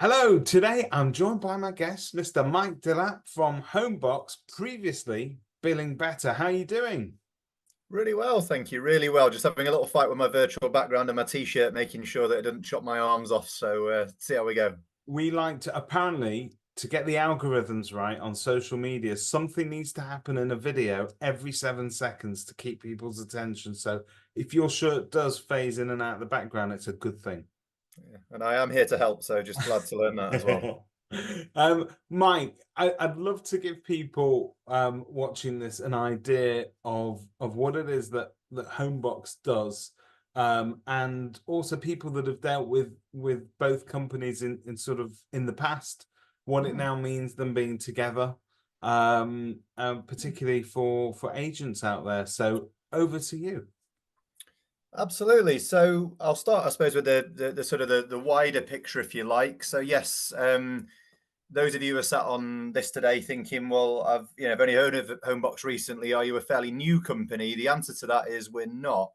Hello, today I'm joined by my guest, Mr. Mike Dillap from Homebox, previously Billing Better. How are you doing? Really well, thank you. Really well. Just having a little fight with my virtual background and my t-shirt, making sure that it doesn't chop my arms off. So see how we go. We like to, apparently, to get the algorithms right on social media, something needs to happen in a video every 7 seconds to keep people's attention. So if your shirt does phase in and out of the background, it's a good thing. Yeah. And I am here to help, so just glad to learn that as well. Mike, I'd love to give people watching this an idea of what it is that Homebox does, and also people that have dealt with both companies in sort of in the past, what it Mm. now means them being together, particularly for agents out there. So over to you. Absolutely. So I'll start, I suppose, with the sort of the wider picture, if you like. So yes, those of you who are sat on this today thinking, well, I've only heard of Homebox recently. Are you a fairly new company? The answer to that is we're not.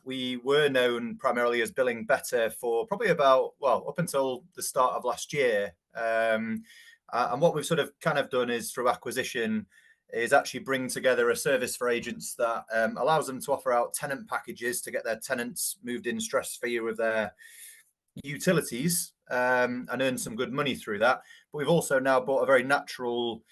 We were known primarily as Billing Better for probably about, well, up until the start of last year. And what we've sort of kind of done is through acquisition is actually bring together a service for agents that allows them to offer out tenant packages to get their tenants moved in stress-free with their utilities and earn some good money through that. But we've also now brought a very natural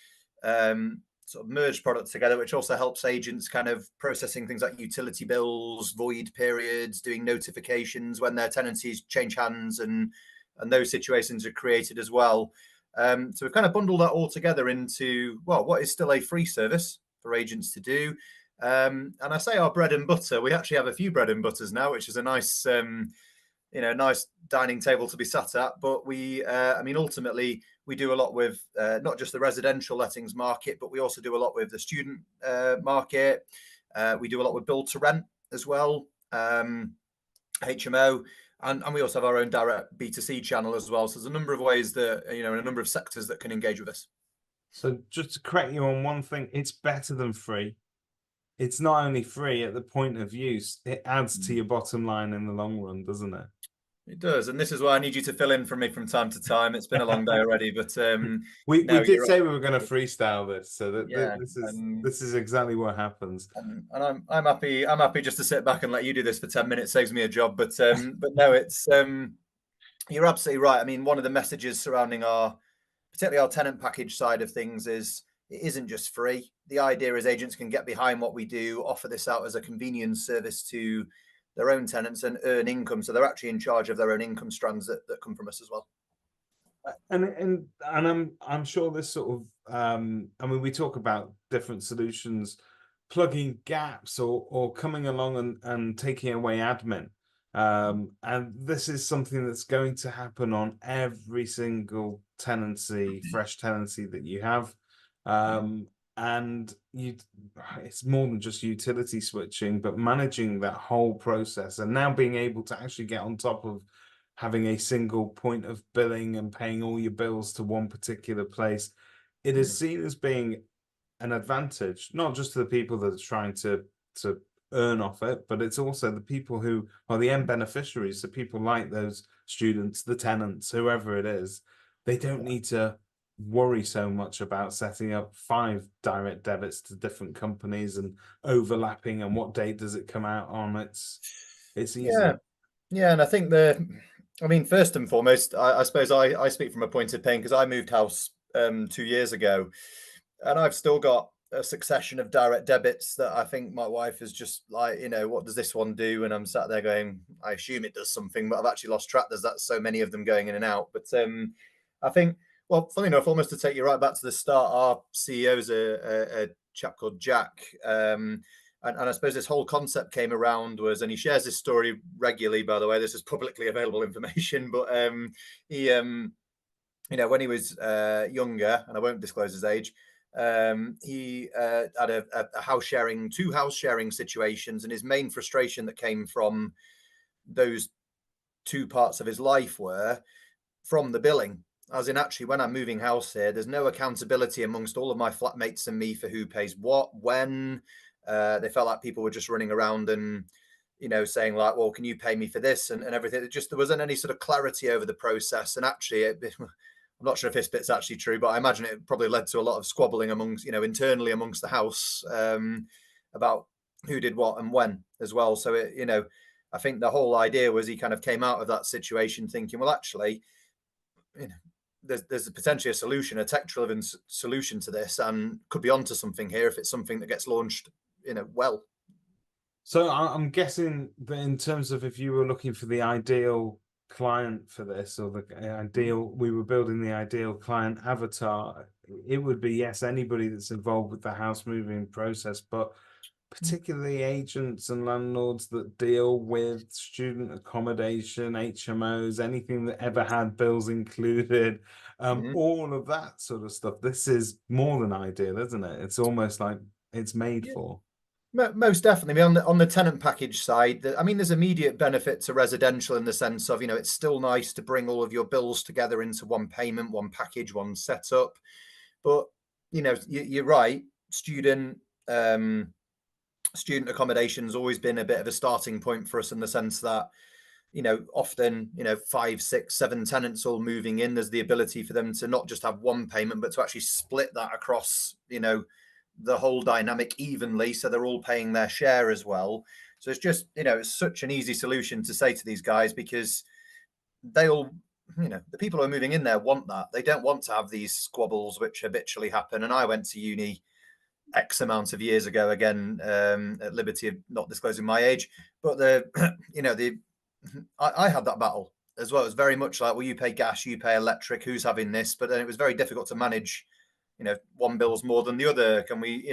sort of merged product together, which also helps agents kind of processing things like utility bills, void periods, doing notifications when their tenancies change hands, and those situations are created as well. So we've kind of bundled that all together into, well, what is still a free service for agents to do. And I say our bread and butter, we actually have a few bread and butters now, which is a nice nice dining table to be sat at. But ultimately, we do a lot with not just the residential lettings market, but we also do a lot with the student market. We do a lot with build to rent as well, HMO, and we also have our own direct B2C channel as well. So there's a number of ways that, in a number of sectors that can engage with us. So just to correct you on one thing, it's better than free. It's not only free at the point of use, it adds to your bottom line in the long run, doesn't it? It does, and this is why I need you to fill in for me from time to time. It's been a long day already, but We no, did you're say we were going to freestyle this, so yeah, this is and this is exactly what happens. I'm happy. I'm happy just to sit back and let you do this for 10 minutes. Saves me a job, but no, it's you're absolutely right. I mean, one of the messages surrounding particularly our tenant package side of things is it isn't just free. The idea is agents can get behind what we do, offer this out as a convenience service to their own tenants and earn income. So they're actually in charge of their own income strands that come from us as well. And I'm sure this sort of I mean we talk about different solutions, plugging gaps or coming along and taking away admin. And this is something that's going to happen on every single tenancy, fresh tenancy that you have. And it's more than just utility switching, but managing that whole process and now being able to actually get on top of having a single point of billing and paying all your bills to one particular place. It is seen as being an advantage, not just to the people that are trying to earn off it, but it's also the people who are the end beneficiaries. So people like those students, the tenants, whoever it is, they don't need to worry so much about setting up 5 direct debits to different companies and overlapping and what date does it come out on. It's Yeah, easy. yeah, and I think I mean, first and foremost, I suppose I speak from a point of pain because I moved house 2 years ago, and I've still got a succession of direct debits that I think my wife is just like, what does this one do? And I'm sat there going, I assume it does something, but I've actually lost track. There's that so many of them going in and out. But I think, well, funny enough, almost to take you right back to the start, our CEO is a chap called Jack. And I suppose this whole concept came around and he shares this story regularly, by the way, this is publicly available information, but when he was younger, and I won't disclose his age, he had a house sharing, 2 house sharing situations, and his main frustration that came from those 2 parts of his life were from the billing. As in, actually, when I'm moving house here, there's no accountability amongst all of my flatmates and me for who pays what, when. They felt like people were just running around and saying like, well, can you pay me for this and everything. It just, there wasn't any sort of clarity over the process. And actually, I'm not sure if this bit's actually true, but I imagine it probably led to a lot of squabbling amongst, internally amongst the house, about who did what and when as well. So I think the whole idea was he kind of came out of that situation thinking, well, actually, there's potentially a solution, a tech-driven solution to this, and could be onto something here if it's something that gets launched, well. So I'm guessing that in terms of if you were looking for the ideal client for this, or the ideal, we were building the ideal client avatar, it would be, yes, anybody that's involved with the house moving process, but particularly agents and landlords that deal with student accommodation, HMOs, anything that ever had bills included, all of that sort of stuff. This is more than ideal, isn't it? It's almost like it's made for. Most definitely. I mean, on the tenant package side, there's immediate benefit to residential in the sense of, it's still nice to bring all of your bills together into one payment, one package, one setup. But, you're right. Student accommodation's always been a bit of a starting point for us in the sense that, often, 5, 6, 7 tenants all moving in. There's the ability for them to not just have one payment, but to actually split that across, the whole dynamic evenly, so they're all paying their share as well. So it's just, it's such an easy solution to say to these guys, because they all, the people who are moving in there want that. They don't want to have these squabbles which habitually happen. And I went to uni X amount of years ago, again, at liberty of not disclosing my age, but I had that battle as well. It was very much like, well, you pay gas, you pay electric, who's having this? But then it was very difficult to manage. One bill's more than the other. Can we,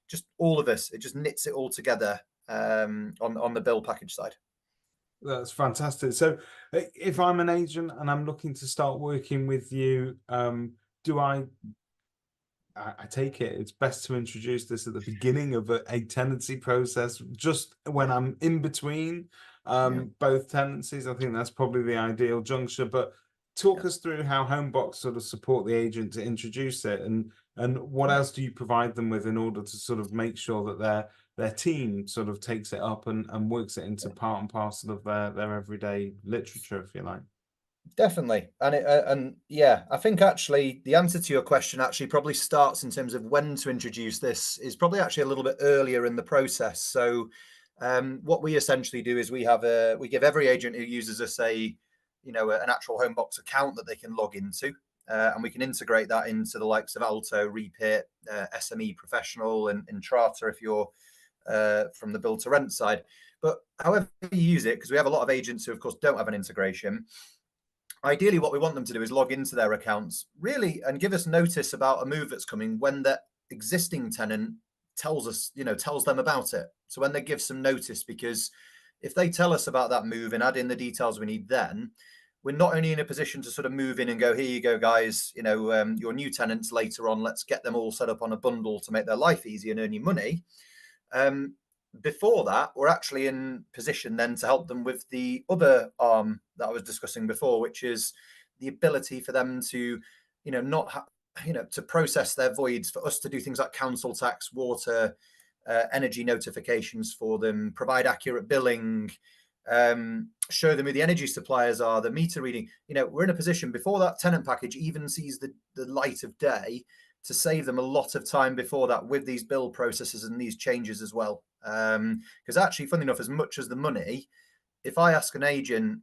just all of this, it just knits it all together on the bill package side. That's fantastic. So if I'm an agent and I'm looking to start working with you, do I take it it's best to introduce this at the beginning of a tenancy process, just when I'm in between both tenancies? I think that's probably the ideal juncture. But talk us through how Homebox sort of support the agent to introduce it, and what else do you provide them with in order to sort of make sure that their team sort of takes it up and works it into part and parcel of their everyday literature, if you like. Definitely. And yeah, I think actually the answer to your question actually probably starts in terms of when to introduce this is probably actually a little bit earlier in the process. So what we essentially do is we give every agent who uses us an actual Homebox account that they can log into, and we can integrate that into the likes of Alto, Repeat, SME Professional, and Intrata if you're from the build to rent side. But however you use it, because we have a lot of agents who of course don't have an integration, ideally what we want them to do is log into their accounts really and give us notice about a move that's coming when the existing tenant tells them about it. So when they give some notice, because if they tell us about that move and add in the details we need, then we're not only in a position to sort of move in and go, here you go, guys, your new tenants later on, let's get them all set up on a bundle to make their life easy and earn you money. Before that, we're actually in position then to help them with the other arm that I was discussing before, which is the ability for them to, to process their voids, for us to do things like council tax, water, energy notifications for them, provide accurate billing, show them who the energy suppliers are, the meter reading. We're in a position before that tenant package even sees the light of day to save them a lot of time before that with these bill processes and these changes as well. Because actually, funny enough, as much as the money, if I ask an agent,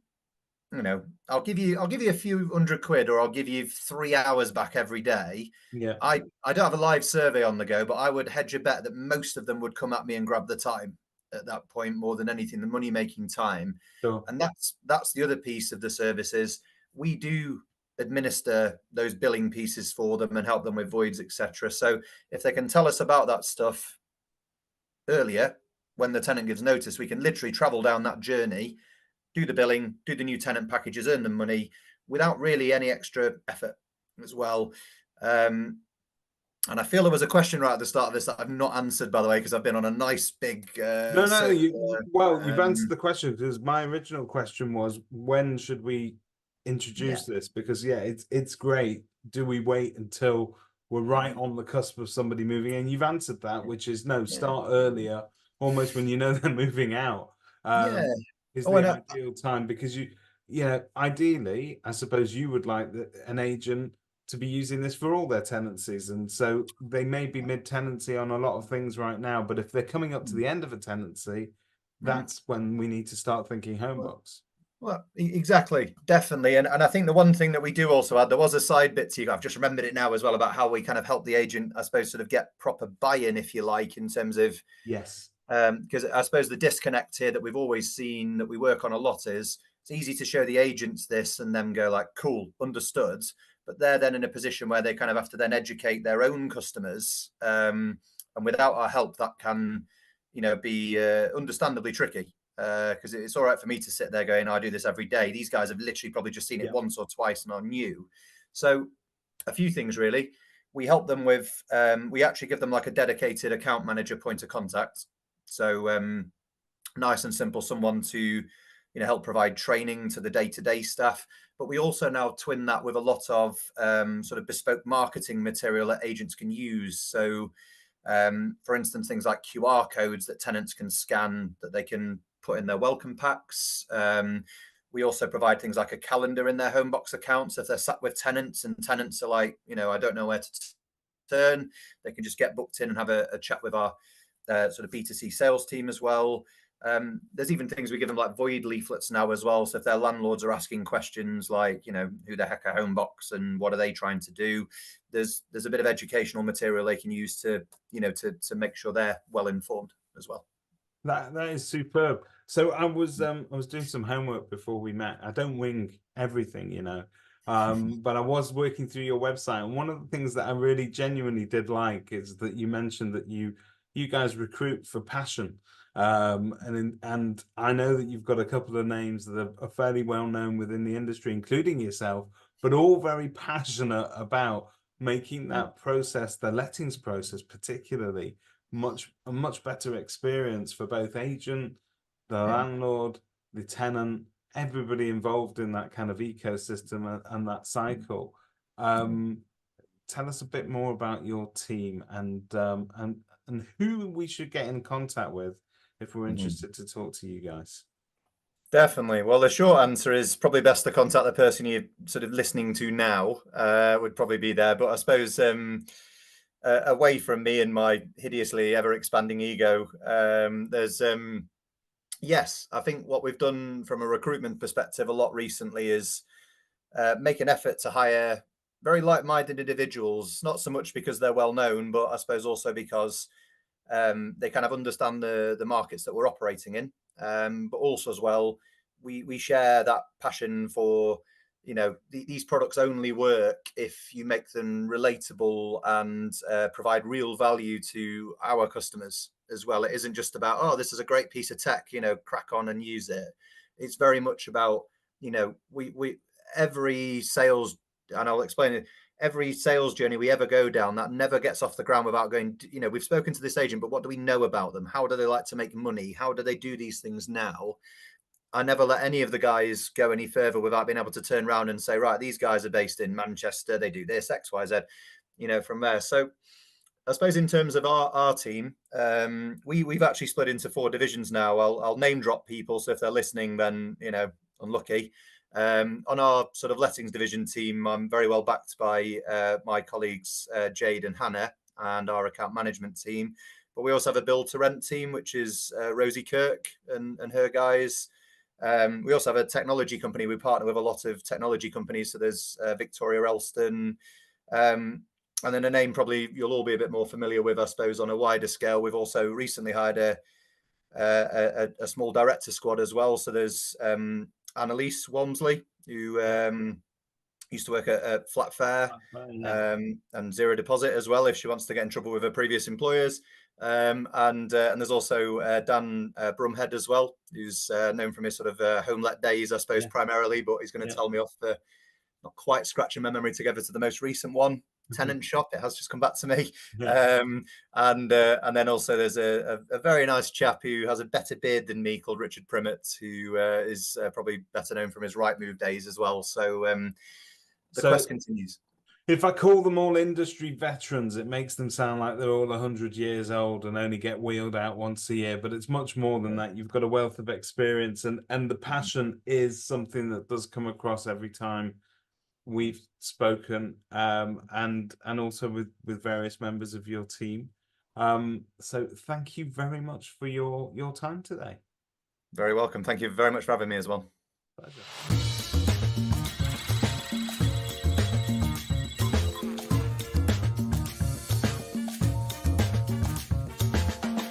I'll give you a few £100 or I'll give you 3 hours back every day. Yeah. I don't have a live survey on the go, but I would hedge a bet that most of them would come at me and grab the time at that point more than anything, the money making time. Sure. And that's the other piece of the services. We do administer those billing pieces for them and help them with voids, etc. So if they can tell us about that stuff earlier, when the tenant gives notice, we can literally travel down that journey, do the billing, do the new tenant packages, earn them money without really any extra effort as well. And I feel there was a question right at the start of this that I've not answered, by the way, because I've been on a nice big. No. You've answered the question, because my original question was, when should we introduce this? Because it's great. Do we wait until we're right on the cusp of somebody moving in? You've answered that, which is no, start earlier, almost when you know they're moving out. Yeah. is Oh, the and ideal time, because ideally, I suppose you would like an agent to be using this for all their tenancies. And so they may be mid-tenancy on a lot of things right now, but if they're coming up to the end of a tenancy, Mhm. that's when we need to start thinking Well, Homebox. well, exactly, definitely, and I think the one thing that we do also add, there was a side bit to you. I've just remembered it now as well, about how we kind of help the agent, I suppose, sort of get proper buy-in, if you like, in terms of, Yes. because I suppose the disconnect here that we've always seen that we work on a lot is it's easy to show the agents this and them go like, cool, understood, but they're then in a position where they kind of have to then educate their own customers, and without our help, that can, be understandably tricky. Because it's all right for me to sit there going, I do this every day. These guys have literally probably just seen it Yeah. once or twice and are new. So a few things really. We help them with, we actually give them like a dedicated account manager point of contact. So nice and simple, someone to help provide training to the day-to-day staff. But we also now twin that with a lot of sort of bespoke marketing material that agents can use. So for instance, things like QR codes that tenants can scan that they can put in their welcome packs. We also provide things like a calendar in their Homebox accounts. So if they're sat with tenants and tenants are like, I don't know where to turn, they can just get booked in and have a chat with our sort of B2C sales team as well. There's even things we give them like void leaflets now as well. So if their landlords are asking questions like, who the heck are Homebox and what are they trying to do, there's a bit of educational material they can use to to make sure they're well informed as well. That is superb. So I was doing some homework before we met. I don't wing everything, but I was working through your website, and one of the things that I really genuinely did like is that you mentioned that you guys recruit for passion. And I know that you've got a couple of names that are fairly well known within the industry, including yourself, but all very passionate about making that process, the lettings process particularly, a much better experience for both agent, the Yeah. landlord, the tenant, everybody involved in that kind of ecosystem and that cycle. Um, Tell us a bit more about your team and who we should get in contact with if we're Mhm. interested to talk to you guys. Definitely. Well, the short answer is probably best to contact the person you're sort of listening to now. Would probably be there. But I suppose away from me and my hideously ever expanding ego, there's yes, I think what we've done from a recruitment perspective a lot recently is make an effort to hire very like-minded individuals. Not so much because they're well known, but I suppose also because they kind of understand the markets that we're operating in, but also as well, we share that passion for these products only work if you make them relatable and provide real value to our customers as well. It isn't just about, oh, this is a great piece of tech, crack on and use it. It's very much about we every sales, and I'll explain it, every sales journey we ever go down that never gets off the ground without going, we've spoken to this agent, but what do we know about them? How do they like to make money? How do they do these things now? I never let any of the guys go any further without being able to turn around and say, right, these guys are based in Manchester. They do this, X, Y, Z, from there. So I suppose in terms of our team, we've actually split into 4 divisions now. I'll name drop people, so if they're listening, then unlucky. On our sort of lettings division team, I'm very well backed by my colleagues Jade and Hannah, and our account management team. But we also have a build to rent team, which is Rosie Kirk and her guys. We also have a technology company. We partner with a lot of technology companies. So there's Victoria Elston. And then a name probably you'll all be a bit more familiar with, I suppose, on a wider scale. We've also recently hired a small director squad as well. So there's Annalise Walmsley, who used to work at Flat Fare Yeah. and Zero Deposit as well, if she wants to get in trouble with her previous employers. And there's also Dan Brumhead as well, who's known from his sort of home let days, I suppose, Yeah. primarily, but he's going to Yeah. tell me off the not quite scratching my memory together to the most recent one. Tenant Shop, it has just come back to me. Yeah. And then also there's a very nice chap who has a better beard than me called Richard Primmett, who is probably better known from his Right Move days as well. So the So quest continues. if I call them all industry veterans, it makes them sound like they're all 100 years old and only get wheeled out once a year. But it's much more than that. You've got a wealth of experience, and the passion is something that does come across every time we've spoken, and also with various members of your team. So thank you very much for your time today. Very welcome. Thank you very much for having me as well. Pleasure.